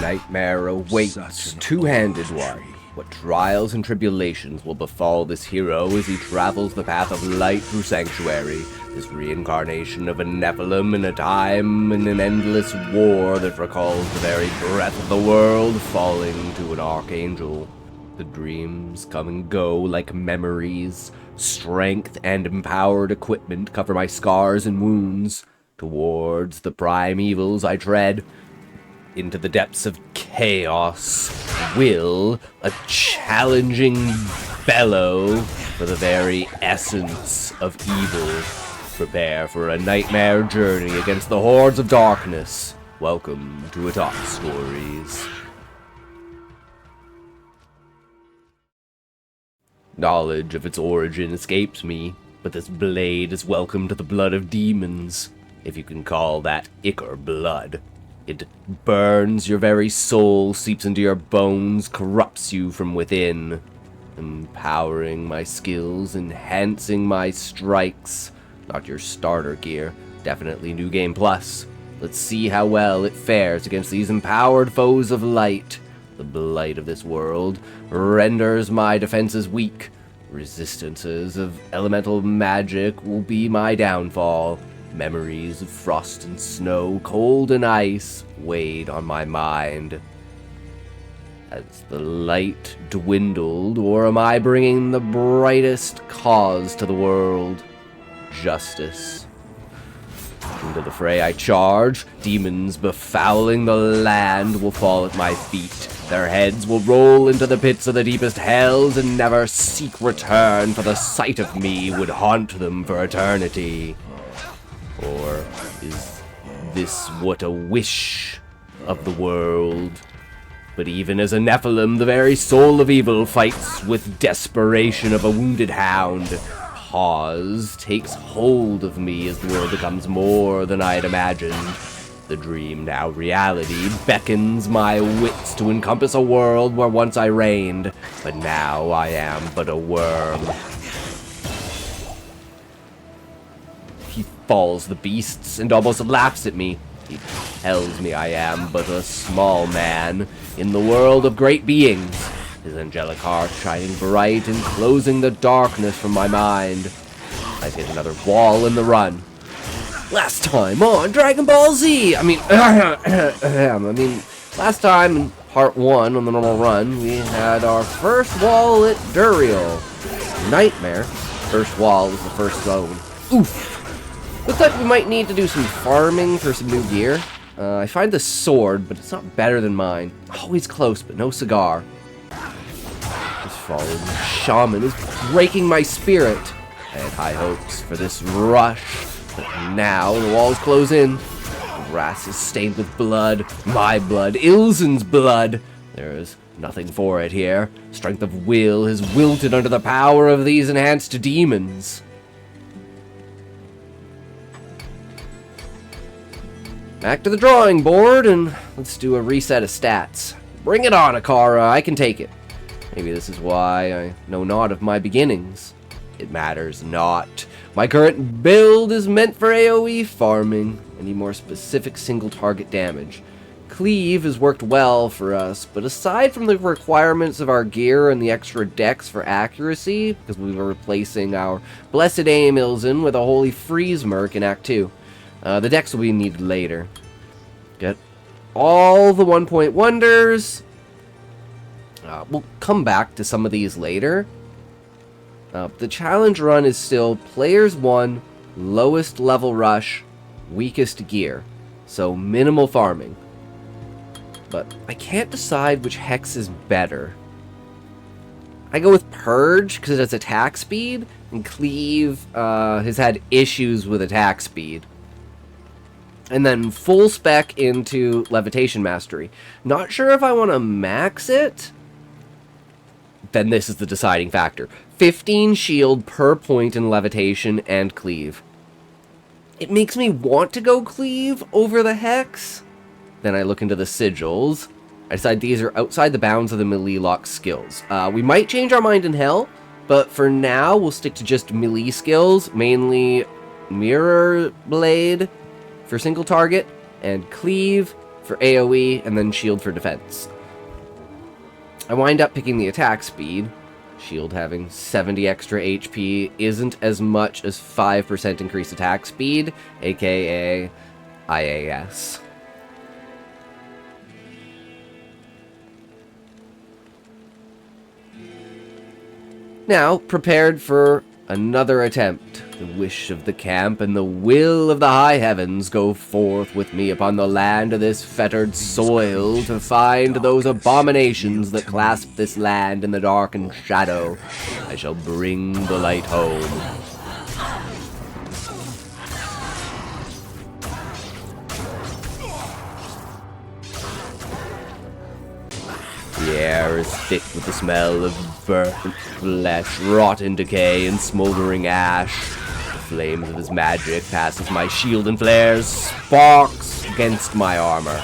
nightmare awaits, two-handed one. What trials and tribulations will befall this hero as he travels the path of light through Sanctuary, this reincarnation of a Nephilim in a time in an endless war that recalls the very breath of the world falling to an archangel. The dreams come and go like memories. Strength and empowered equipment cover my scars and wounds. Towards the primevals I tread. Into the depths of chaos. Will a challenging bellow for the very essence of evil. Prepare for a nightmare journey against the hordes of darkness. Welcome to IttocStories. Knowledge of its origin escapes me, but this blade is welcome to the blood of demons, if you can call that ichor blood. It burns your very soul, seeps into your bones, corrupts you from within, empowering my skills, enhancing my strikes. Not your starter gear, definitely New Game Plus. Let's see how well it fares against these empowered foes of light. The blight of this world renders my defenses weak. Resistances of elemental magic will be my downfall. Memories of frost and snow, cold and ice weighed on my mind. Has the light dwindled, or am I bringing the brightest cause to the world? Justice. Into the fray I charge. Demons befouling the land will fall at my feet. Their heads will roll into the pits of the deepest hells and never seek return, for the sight of me would haunt them for eternity. Or is this what a wish of the world? But even as a Nephilim, the very soul of evil fights with desperation of a wounded hound. Pause takes hold of me as the world becomes more than I had imagined. The dream, now reality, beckons my wits to encompass a world where once I reigned, but now I am but a worm. He falls the beasts and almost laughs at me. He tells me I am but a small man in the world of great beings. His angelic heart shining bright and closing the darkness from my mind. I've hit another wall in the run. Last time on Dragon Ball Z! Last time in part 1 on the normal run, we had our first wall at Duriel. Nightmare. First wall was the first zone. Oof! Looks like we might need to do some farming for some new gear. I find the sword, but it's not better than mine. Always close, but no cigar. This fallen shaman is breaking my spirit. I had high hopes for this rush, but now the walls close in. The grass is stained with blood, my blood, Ilzen's blood. There is nothing for it here. Strength of will has wilted under the power of these enhanced demons. Back to the drawing board, and let's do a reset of stats. Bring it on, Akara, I can take it. Maybe this is why I know not of my beginnings. It matters not. My current build is meant for AoE farming. I need more specific single target damage. Cleave has worked well for us, but aside from the requirements of our gear and the extra dex for accuracy, because we were replacing our Blessed Aim Ilzen with a Holy Freeze Merc in Act 2, the dex will be needed later. Get all the 1-point wonders. We'll come back to some of these later. The challenge run is still players 1, lowest level rush, weakest gear. So minimal farming. But I can't decide which hex is better. I go with Purge because it has attack speed, and Cleave has had issues with attack speed. And then full spec into Levitation Mastery. Not sure if I want to max it. Then this is the deciding factor. 15 shield per point in Levitation and Cleave. It makes me want to go Cleave over the Hex. Then I look into the sigils. I decide these are outside the bounds of the Meleelock skills. We might change our mind in Hell, but for now we'll stick to just melee skills, mainly Mirror Blade for single target, and Cleave for AoE, and then shield for defense. I wind up picking the attack speed. Shield having 70 extra HP isn't as much as 5% increased attack speed, aka IAS. Now, prepared for another attempt. The wish of the camp and the will of the high heavens go forth with me upon the land of this fettered soil to find those abominations that clasp this land in the darkened shadow. I shall bring the light home. The air is thick with the smell of burnt flesh, rotten decay, and smoldering ash. The flames of his magic pass as my shield and flares sparks against my armor.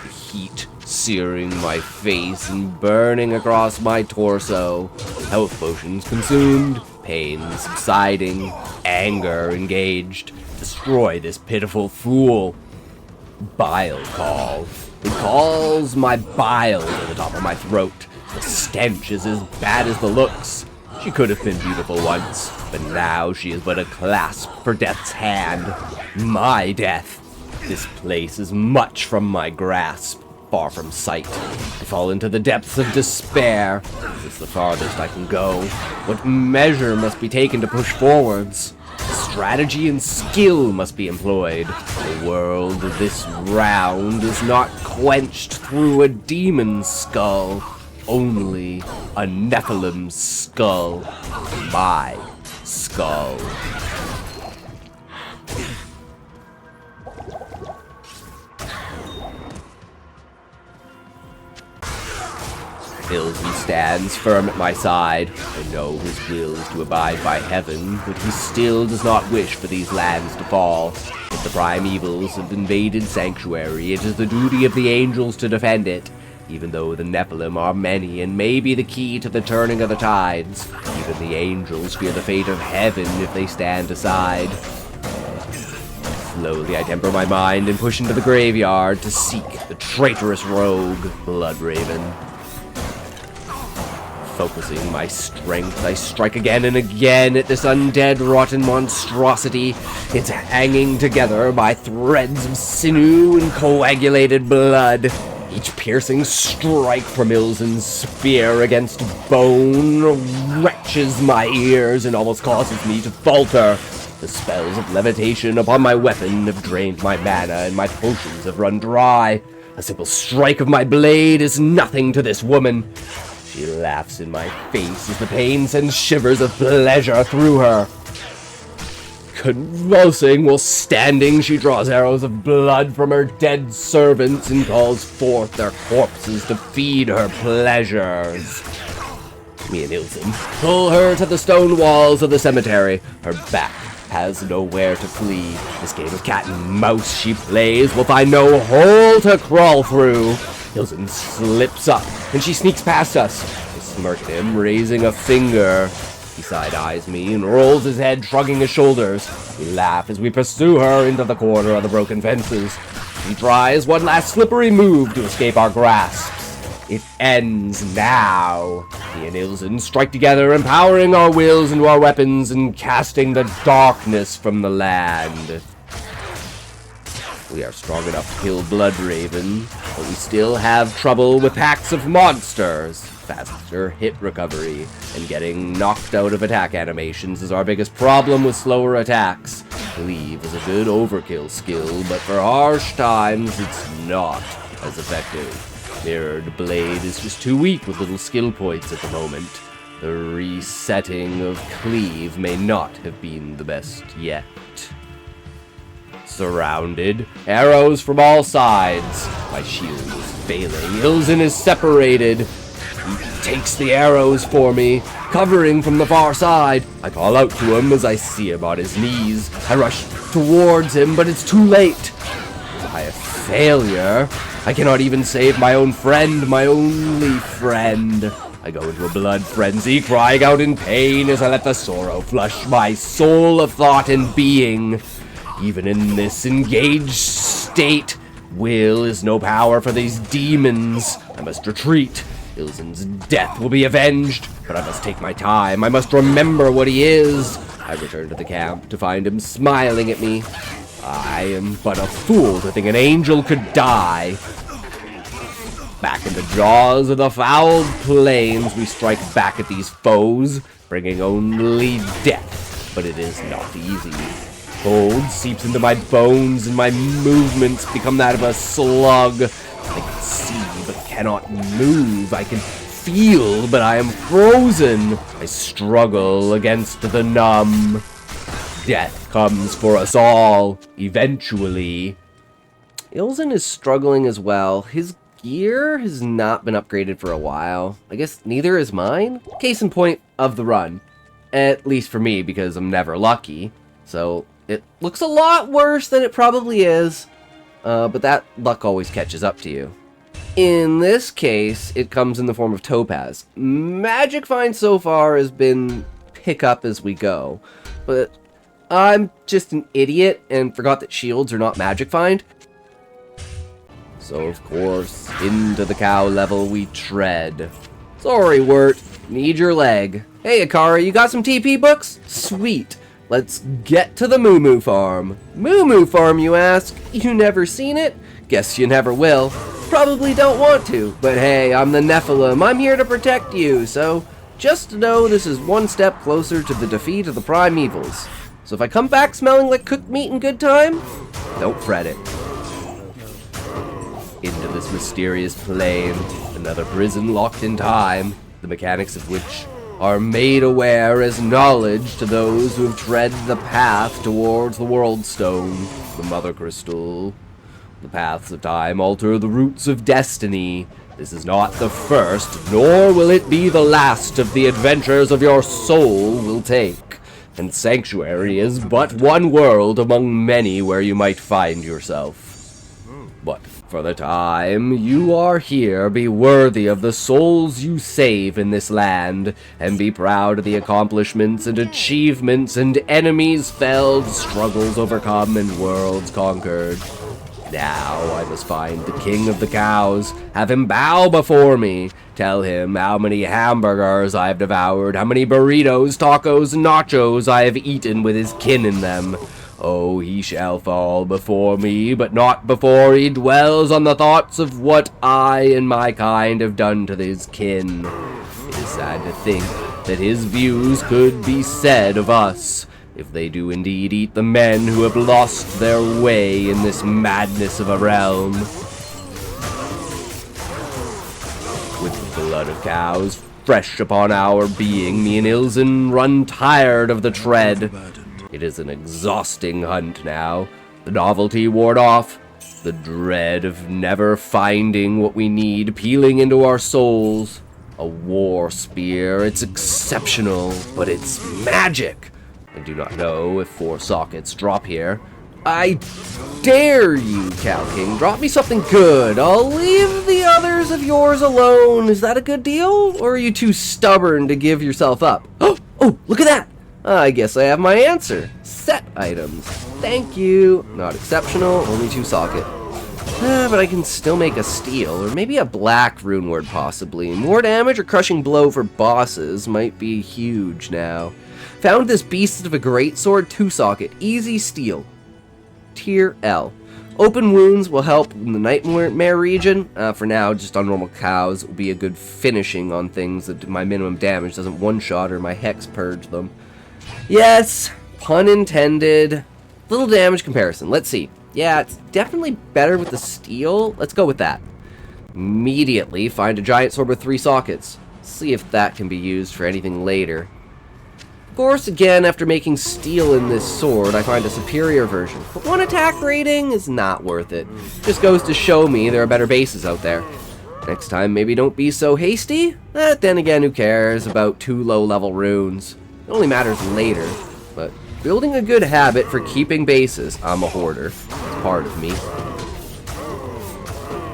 The heat searing my face and burning across my torso. Health potions consumed, pain subsiding, anger engaged. Destroy this pitiful fool. Bile call. It calls my bile to the top of my throat. The stench is as bad as the looks. She could have been beautiful once, but now she is but a clasp for death's hand. My death. This place is much from my grasp, far from sight. I fall into the depths of despair. It's the farthest I can go. What measure must be taken to push forwards? Strategy and skill must be employed. The world of this round is not quenched through a demon's skull, only a Nephilim's skull. My skull. Ilsen stands firm at my side. I know his will is to abide by heaven, but he still does not wish for these lands to fall. If the primevals have invaded Sanctuary, it is the duty of the angels to defend it. Even though the Nephilim are many and may be the key to the turning of the tides, even the angels fear the fate of heaven if they stand aside. Slowly I temper my mind and push into the graveyard to seek the traitorous rogue, Bloodraven. Focusing my strength, I strike again and again at this undead, rotten monstrosity. It's hanging together by threads of sinew and coagulated blood. Each piercing strike from Ilsen's spear against bone wrenches my ears and almost causes me to falter. The spells of levitation upon my weapon have drained my mana and my potions have run dry. A simple strike of my blade is nothing to this woman. She laughs in my face as the pain sends shivers of pleasure through her. Convulsing while standing, she draws arrows of blood from her dead servants and calls forth their corpses to feed her pleasures. Me and Ilsen pull her to the stone walls of the cemetery. Her back has nowhere to flee. This game of cat and mouse she plays will find no hole to crawl through. Ilsen slips up, and she sneaks past us. I smirk at him, raising a finger. He side-eyes me and rolls his head, shrugging his shoulders. We laugh as we pursue her into the corner of the broken fences. She tries one last slippery move to escape our grasps. It ends now. He and Ilsen strike together, empowering our wills into our weapons and casting the darkness from the land. We are strong enough to kill Bloodraven, but we still have trouble with packs of monsters. Faster hit recovery, and getting knocked out of attack animations is our biggest problem with slower attacks. Cleave is a good overkill skill, but for harsh times, it's not as effective. Mirrored Blade is just too weak with little skill points at the moment. The resetting of Cleave may not have been the best yet. Surrounded, arrows from all sides. My shield is failing. Ilsen is separated. He takes the arrows for me, covering from the far side. I call out to him as I see him on his knees. I rush towards him, but it's too late. Am I a failure? I cannot even save my own friend, my only friend. I go into a blood frenzy, crying out in pain as I let the sorrow flush my soul of thought and being. Even in this engaged state, Will is no power for these demons. I must retreat. Ilzen's death will be avenged, but I must take my time. I must remember what he is. I return to the camp to find him smiling at me. I am but a fool to think an angel could die. Back in the jaws of the foul plains, we strike back at these foes, bringing only death, but it is not easy. Cold seeps into my bones, and my movements become that of a slug. I can see, but cannot move. I can feel, but I am frozen. I struggle against the numb. Death comes for us all, eventually. Ilzen is struggling as well. His gear has not been upgraded for a while. I guess neither is mine. Case in point of the run. At least for me, because I'm never lucky. So it looks a lot worse than it probably is. But that luck always catches up to you. In this case, it comes in the form of topaz. Magic find so far has been pick up as we go. But I'm just an idiot and forgot that shields are not magic find. So, of course, into the cow level we tread. Sorry, Wirt. Need your leg. Hey, Akara, you got some TP books? Sweet. Let's get to the Moo Moo Farm. Moo Moo Farm, you ask? You never seen it? Guess you never will. Probably don't want to, but hey, I'm the Nephilim. I'm here to protect you, so just know this is one step closer to the defeat of the primevals. So if I come back smelling like cooked meat and good time, don't fret it. Into this mysterious plane, another prison locked in time, the mechanics of which are made aware as knowledge to those who have tread the path towards the World Stone, the Mother Crystal. The paths of time alter the roots of destiny. This is not the first, nor will it be the last of the adventures of your soul will take. And Sanctuary is but one world among many where you might find yourself. But for the time you are here, be worthy of the souls you save in this land, and be proud of the accomplishments and achievements and enemies felled, struggles overcome, and worlds conquered. Now I must find the king of the cows, have him bow before me, tell him how many hamburgers I have devoured, how many burritos, tacos, and nachos I have eaten with his kin in them. Oh, he shall fall before me, but not before he dwells on the thoughts of what I and my kind have done to his kin. It is sad to think that his views could be said of us, if they do indeed eat the men who have lost their way in this madness of a realm. With the blood of cows fresh upon our being, me and Ilzen run tired of the tread. It is an exhausting hunt now. The novelty worn off, the dread of never finding what we need peeling into our souls. A war spear, it's exceptional, but it's magic. I do not know if 4 sockets drop here. I dare you, Cow King. Drop me something good. I'll leave the others of yours alone. Is that a good deal? Or are you too stubborn to give yourself up? Oh, look at that. I guess I have my answer. Set items. Thank you. Not exceptional, only 2 socket. But I can still make a steel, or maybe a black rune word possibly. More damage or crushing blow for bosses might be huge now. Found this beast of a greatsword 2 socket. Easy steel. Tier L. Open wounds will help in the Nightmare region. For now, just on normal cows, it will be a good finishing on things that my minimum damage doesn't one-shot or my hex purge them. Yes, pun intended. Little damage comparison. Let's see. Yeah, it's definitely better with the steel. Let's go with that. Immediately find a giant sword with 3 sockets. See if that can be used for anything later. Of course, again, after making steel in this sword, I find a superior version. But 1 attack rating is not worth it. Just goes to show me there are better bases out there. Next time, maybe don't be so hasty. Then again, who cares about 2 low-level runes? It only matters later, but building a good habit for keeping bases. I'm a hoarder. It's part of me.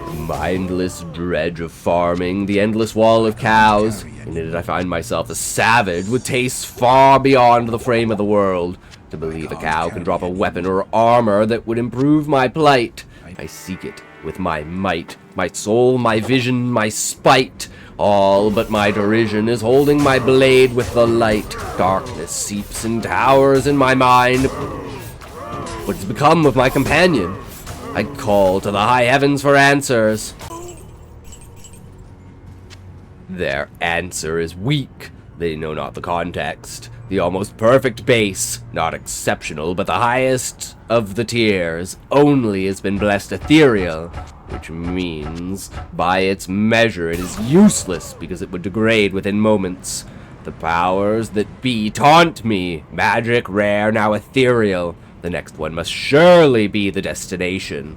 The mindless dredge of farming, the endless wall of cows. In it I find myself a savage with tastes far beyond the frame of the world. To believe a cow can drop a weapon or armor that would improve my plight. I seek it with my might, my soul, my vision, my spite. All but my derision is holding my blade with the light. Darkness seeps and towers in my mind. What has become of my companion? I call to the high heavens for answers. Their answer is weak. They know not the context. The almost perfect base, not exceptional, but the highest of the tiers, only has been blessed ethereal, which means, by its measure, it is useless because it would degrade within moments. The powers that be taunt me. Magic, rare, now ethereal. The next one must surely be the destination.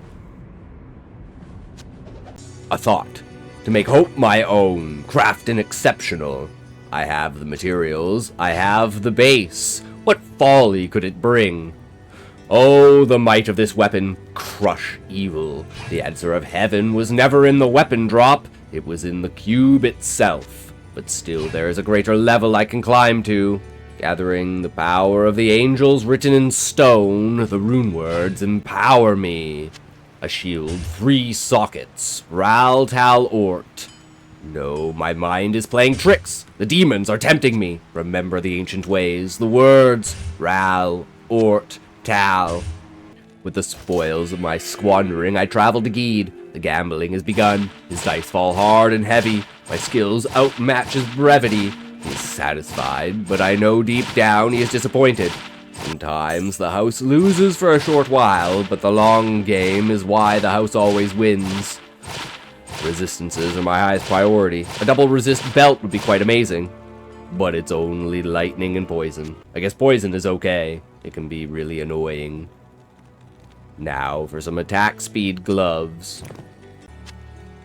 A thought. To make hope my own, craft an exceptional. I have the materials, I have the base. What folly could it bring? Oh, the might of this weapon, crush evil. The answer of heaven was never in the weapon drop, it was in the cube itself. But still there is a greater level I can climb to. Gathering the power of the angels written in stone, the rune words empower me. A shield, 3 sockets, Ral Tal Ort. No, my mind is playing tricks. The demons are tempting me. Remember the ancient ways, the words, Ral, Ort, Tal. With the spoils of my squandering, I travel to Geed. The gambling has begun. His dice fall hard and heavy. My skills outmatch his brevity. He is satisfied, but I know deep down he is disappointed. Sometimes the house loses for a short while, but the long game is why the house always wins. Resistances are my highest priority. A double resist belt would be quite amazing. But it's only lightning and poison. I guess poison is okay. It can be really annoying. Now for some attack speed gloves.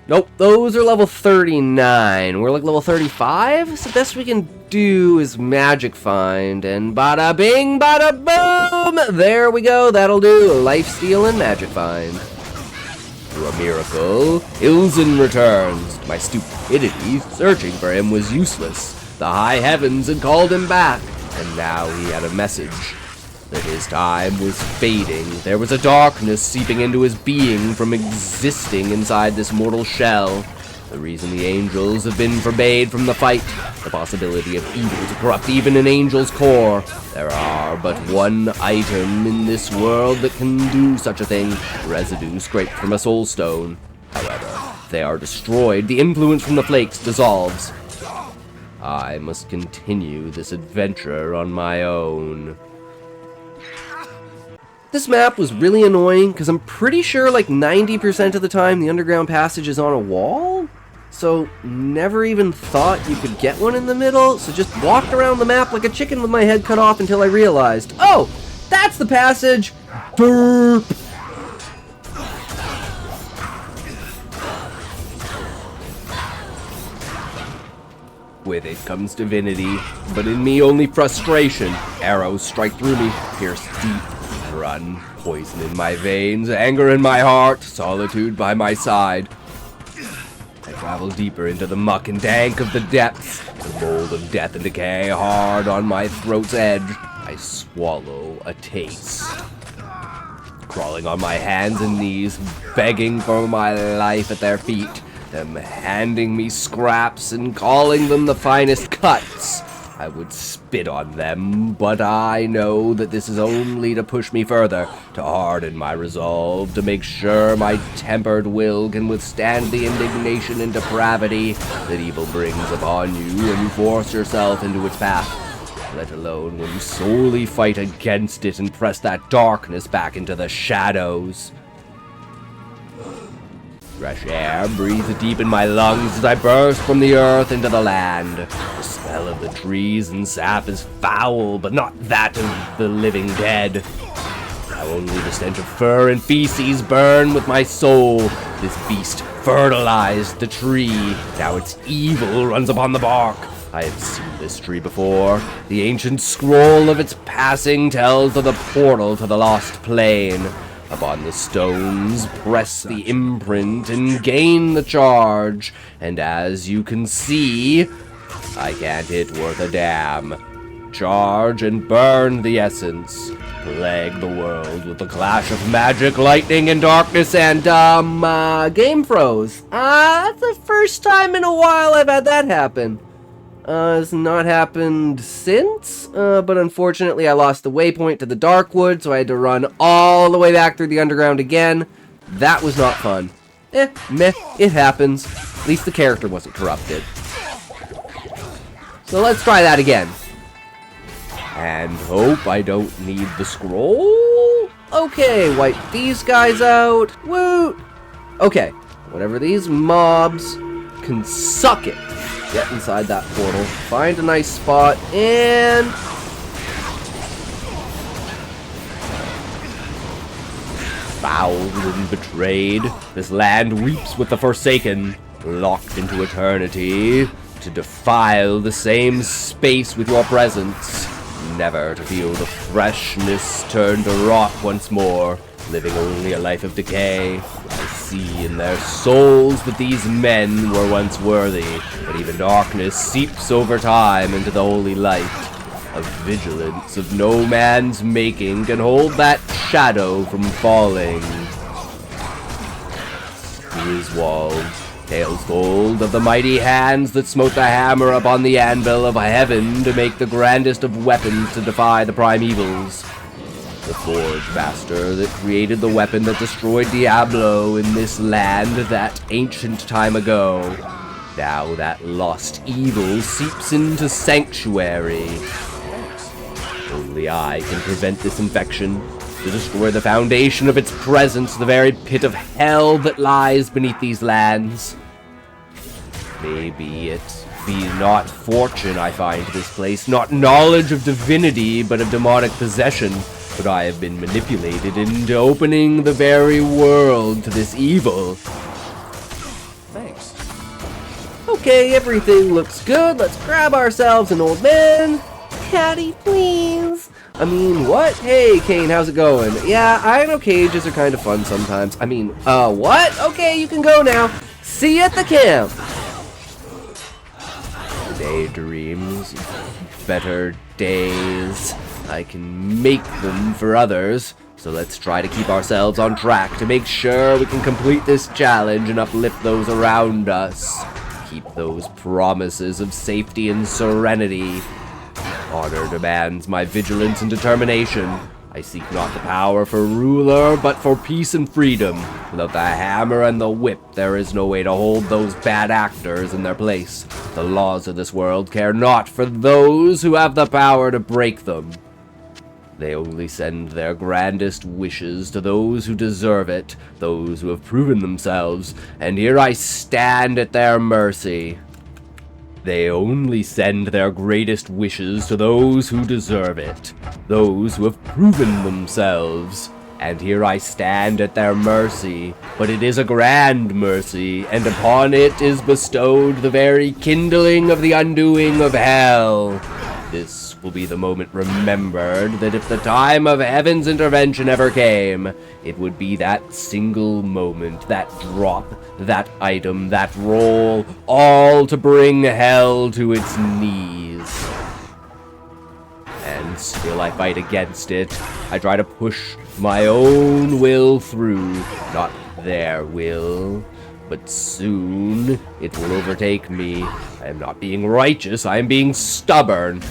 Nope, those are level 39. We're like level 35? So the best we can do is magic find. And bada bing, bada boom! There we go, that'll do. Lifesteal and magic find. Through a miracle, Ilzen returns. My stupidity searching for him was useless. The high heavens had called him back, and now he had a message. That his time was fading. There was a darkness seeping into his being from existing inside this mortal shell. The reason the angels have been forbade from the fight. The possibility of evil to corrupt even an angel's core. There are but one item in this world that can do such a thing. Residue scraped from a soul stone. However, if they are destroyed, the influence from the flakes dissolves. I must continue this adventure on my own. This map was really annoying because I'm pretty sure like 90% of the time the underground passage is on a wall. So never even thought you could get one in the middle. So just walked around the map like a chicken with my head cut off until I realized, oh, that's the passage. Derp. With it comes divinity, but in me only frustration. Arrows strike through me, pierce deep. Run, poison in my veins, anger in my heart, solitude by my side. I travel deeper into the muck and dank of the depths, the mold of death and decay hard on my throat's edge. I swallow a taste. Crawling on my hands and knees, begging for my life at their feet, them handing me scraps and calling them the finest cuts. I would spit on them, but I know that this is only to push me further, to harden my resolve, to make sure my tempered will can withstand the indignation and depravity that evil brings upon you when you force yourself into its path, let alone when you solely fight against it and press that darkness back into the shadows. Fresh air breathes deep in my lungs as I burst from the earth into the land. The smell of the trees and sap is foul, but not that of the living dead. Now only the stench of fur and feces burn with my soul. This beast fertilized the tree. Now its evil runs upon the bark. I have seen this tree before. The ancient scroll of its passing tells of the portal to the lost plane. Upon the stones, press the imprint and gain the charge. And as you can see, I can't hit worth a damn. Charge and burn the essence. plague the world with the clash of magic, lightning, and darkness, and, game froze. That's the first time in a while I've had that happen. It's not happened since, but unfortunately I lost the waypoint to the Darkwood, so I had to run all the way back through the underground again. That was not fun. Meh, it happens. At least the character wasn't corrupted. So let's try that again. And hope I don't need the scroll. Okay, wipe these guys out. Woot! Okay, whatever these mobs can suck it. Get inside that portal, find a nice spot, and... fouled and betrayed, this land weeps with the Forsaken, locked into eternity, to defile the same space with your presence, never to feel the freshness turn to rot once more, living only a life of decay. I see in their souls that these men were once worthy, but even darkness seeps over time into the holy light. A vigilance of no man's making can hold that shadow from falling. Griswold, tales told of the mighty hands that smote the hammer upon the anvil of heaven to make the grandest of weapons to defy the primevals. The Forge Master that created the weapon that destroyed Diablo in this land that ancient time ago. Now that lost evil seeps into sanctuary. Only I can prevent this infection, to destroy the foundation of its presence, the very pit of hell that lies beneath these lands. Maybe it be not fortune I find this place, not knowledge of divinity, but of demonic possession. But I have been manipulated into opening the very world to this evil. Thanks. Okay, everything looks good. Let's grab ourselves an old man. Caddy, please. I mean, what? Hey, Kane, how's it going? Yeah, I know cages are kind of fun sometimes. I mean, what? Okay, you can go now. See you at the camp. Daydreams, better days. I can make them for others, so let's try to keep ourselves on track to make sure we can complete this challenge and uplift those around us. Keep those promises of safety and serenity. Honor demands my vigilance and determination. I seek not the power for ruler, but for peace and freedom. Without the hammer and the whip, there is no way to hold those bad actors in their place. The laws of this world care not for those who have the power to break them. They only send their grandest wishes to those who deserve it, those who have proven themselves, and here I stand at their mercy. They only send their greatest wishes to those who deserve it, those who have proven themselves. And here I stand at their mercy, but it is a grand mercy, and upon it is bestowed the very kindling of the undoing of hell. This will be the moment remembered that if the time of heaven's intervention ever came, it would be that single moment, that drop, that item, that roll, all to bring hell to its knees. And still I fight against it. I try to push my own will through, not their will. But soon, it will overtake me. I am not being righteous, I am being stubborn.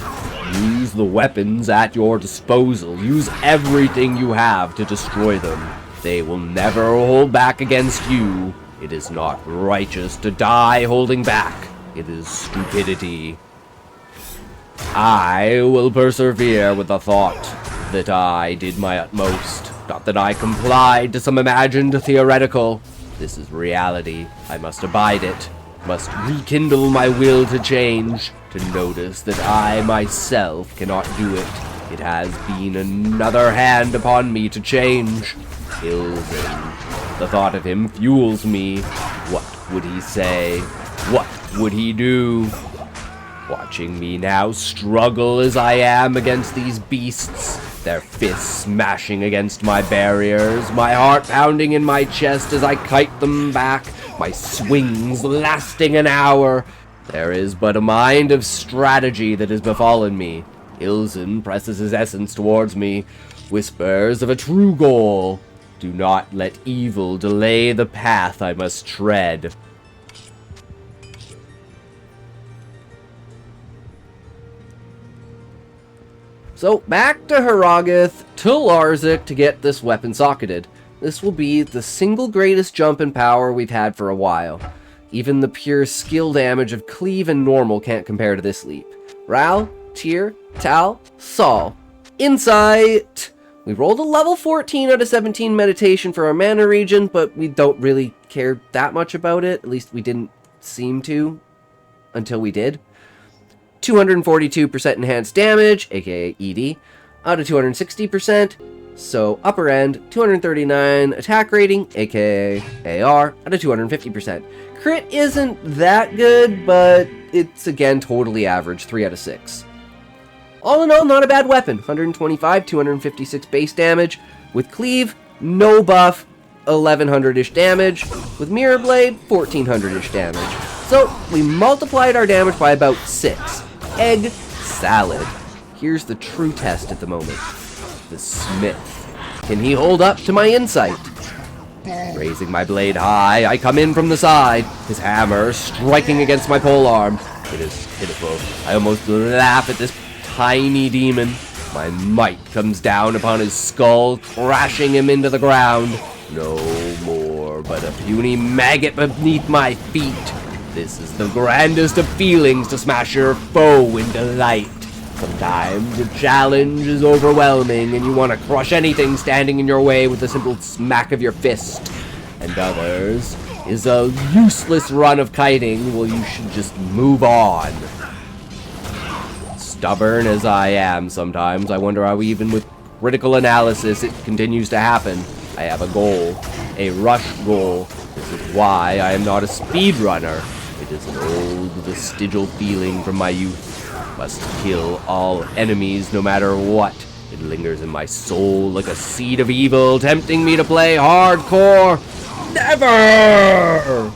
Use the weapons at your disposal. Use everything you have to destroy them. They will never hold back against you. It is not righteous to die holding back. It is stupidity. I will persevere with the thought that I did my utmost, not that I complied to some imagined theoretical. This is reality. I must abide it, must rekindle my will to change, to notice that I myself cannot do it. It has been another hand upon me to change. Ilden. The thought of him fuels me. What would he say? What would he do? Watching me now struggle as I am against these beasts, their fists smashing against my barriers, my heart pounding in my chest as I kite them back, my swings lasting an hour. There is but a mind of strategy that has befallen me. Ilzen presses his essence towards me. whispers of a true goal. Do not let evil delay the path I must tread. So, back to Harrogath, to Larzik to get this weapon socketed. This will be the single greatest jump in power we've had for a while. Even the pure skill damage of Cleave and Normal can't compare to this leap. Ral, Tyr, Tal, Sol. Insight! We rolled a level 14 out of 17 meditation for our mana regen, but we don't really care that much about it. At least we didn't seem to until we did. 242% enhanced damage, aka ED, out of 260%. So upper end, 239 attack rating, aka AR, out of 250%. Crit isn't that good, but it's again totally average, 3 out of 6. All in all, not a bad weapon. 125, 256 base damage. With Cleave, no buff, 1100-ish damage. With Mirror Blade, 1400-ish damage. So, we multiplied our damage by about 6. Egg salad. Here's the true test at the moment. The Smith. Can he hold up to my insight? Raising my blade high, I come in from the side, his hammer striking against my polearm. It is pitiful. I almost laugh at this tiny demon. My might comes down upon his skull, crashing him into the ground. No more but a puny maggot beneath my feet. This is the grandest of feelings, to smash your foe in delight. Sometimes the challenge is overwhelming and you want to crush anything standing in your way with a simple smack of your fist. And others is a useless run of kiting, well, you should just move on. Stubborn as I am sometimes, I wonder how even with critical analysis it continues to happen. I have a goal, a rush goal. This is why I am not a speedrunner. It is an old vestigial feeling from my youth. Must kill all enemies no matter what. It lingers in my soul like a seed of evil, tempting me to play hardcore. Never!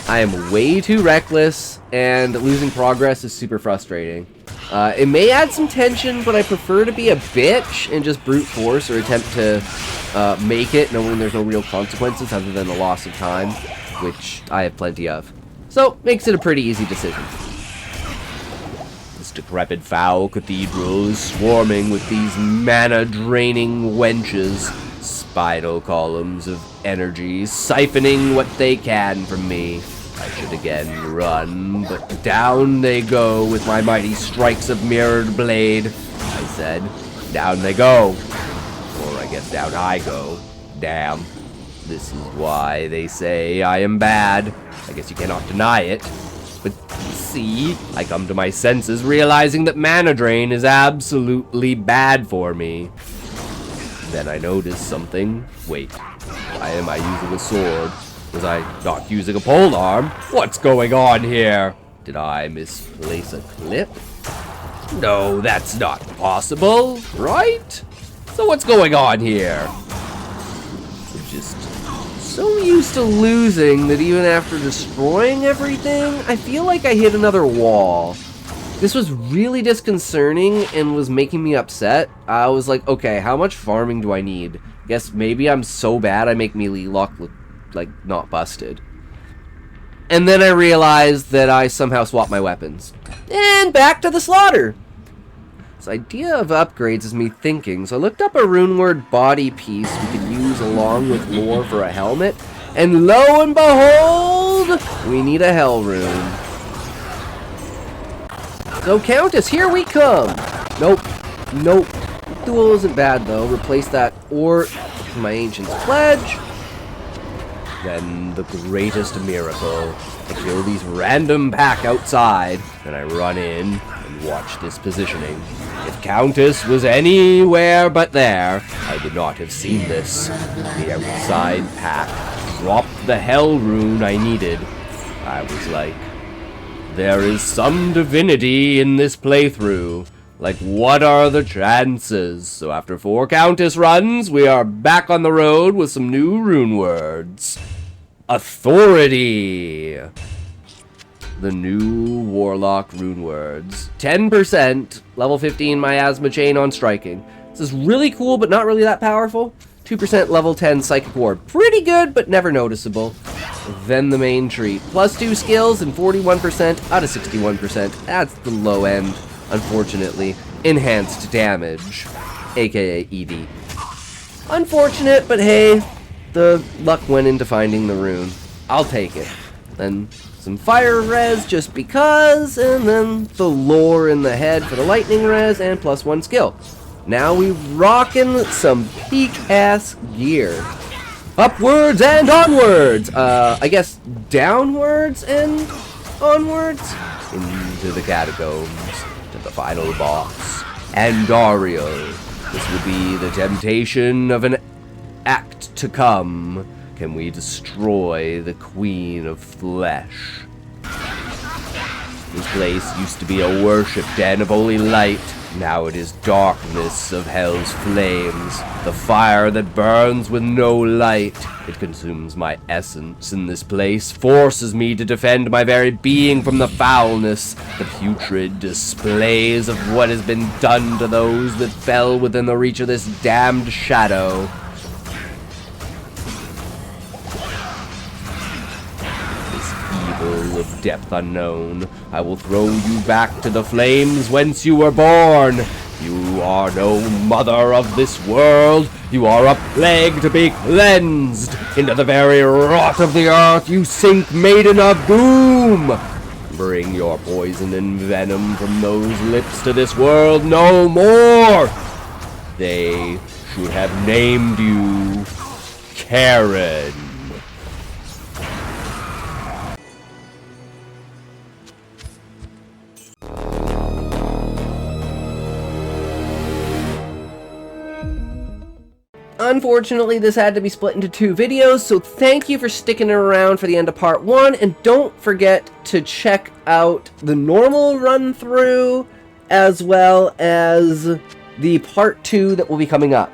I am way too reckless, and losing progress is super frustrating. It may add some tension, but I prefer to be a bitch and just brute force or attempt to make it knowing there's no real consequences other than the loss of time, which I have plenty of. So, makes it a pretty easy decision. This decrepit foul cathedral is swarming with these mana-draining wenches, spinal columns of energy, siphoning what they can from me. I should again run, but down they go with my mighty strikes of mirrored blade. I said, down they go. Or I guess down I go. Damn. This is why they say I am bad. I guess you cannot deny it. But see, I come to my senses realizing that mana drain is absolutely bad for me. Then I notice something. Wait, why am I using a sword? Was I not using a polearm? What's going on here? Did I misplace a clip? No, that's not possible, right? So what's going on here? I'm just so used to losing that even after destroying everything, I feel like I hit another wall. This was really disconcerting and was making me upset. I was like, okay, how much farming do I need? Guess maybe I'm so bad I make Meleelock look like not busted. And then I realized that I somehow swapped my weapons. And back to the slaughter! This idea of upgrades is me thinking, so I looked up a runeward body piece we could use along with lore for a helmet, and lo and behold, we need a hell rune. So Countess, here we come! Nope. Nope. Duel isn't bad though. Replace that or my Ancient's Pledge. Then the greatest miracle. I kill these random pack outside, and I run in and watch this positioning. If Countess was anywhere but there, I would not have seen this. The outside pack dropped the hell rune I needed. I was like, there is some divinity in this playthrough. Like, what are the chances? So after 4 Countess runs, we are back on the road with some new rune words. Authority! the new Warlock rune words. 10%, level 15 miasma chain on striking. This is really cool, but not really that powerful. 2% level 10 psychic ward. Pretty good, but never noticeable. Then the main treat. Plus 2 skills and 41% out of 61%. That's the low end, unfortunately. Enhanced damage, aka ED. Unfortunate, but hey, the luck went into finding the rune. I'll take it. Then some fire res just because, and then the lore in the head for the lightning res and plus 1 skill. Now we rockin' some peak-ass gear. Upwards and onwards! I guess downwards and onwards? Into the catacombs, to the final boss. Andariel. This will be the temptation of an act to come. Can we destroy the Queen of Flesh? This place used to be a worship den of holy light. Now it is darkness of hell's flames, the fire that burns with no light. It consumes my essence in this place, forces me to defend my very being from the foulness, the putrid displays of what has been done to those that fell within the reach of this damned shadow. Of depth unknown, I will throw you back to the flames whence you were born. You are no mother of this world. You are a plague to be cleansed. Into the very rot of the earth you sink, maiden of doom. Bring your poison and venom from those lips to this world no more. They should have named you Karen. Unfortunately, this had to be split into 2 videos, so thank you for sticking around for the end of part 1, and don't forget to check out the normal run-through, as well as the part 2 that will be coming up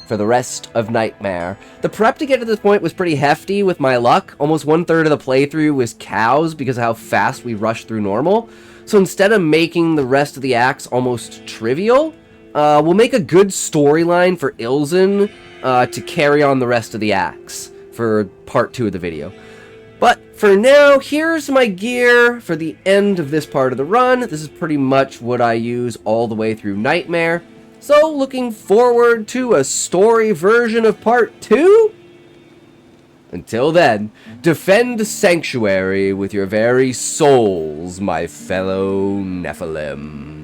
for the rest of Nightmare. The prep to get to this point was pretty hefty with my luck. Almost 1/3 of the playthrough was cows because of how fast we rushed through normal. So instead of making the rest of the acts almost trivial, we'll make a good storyline for Ilzen to carry on the rest of the acts for part 2 of the video. But for now, here's my gear for the end of this part of the run. This is pretty much what I use all the way through Nightmare. So looking forward to a story version of part 2? Until then, defend Sanctuary with your very souls, my fellow Nephilim.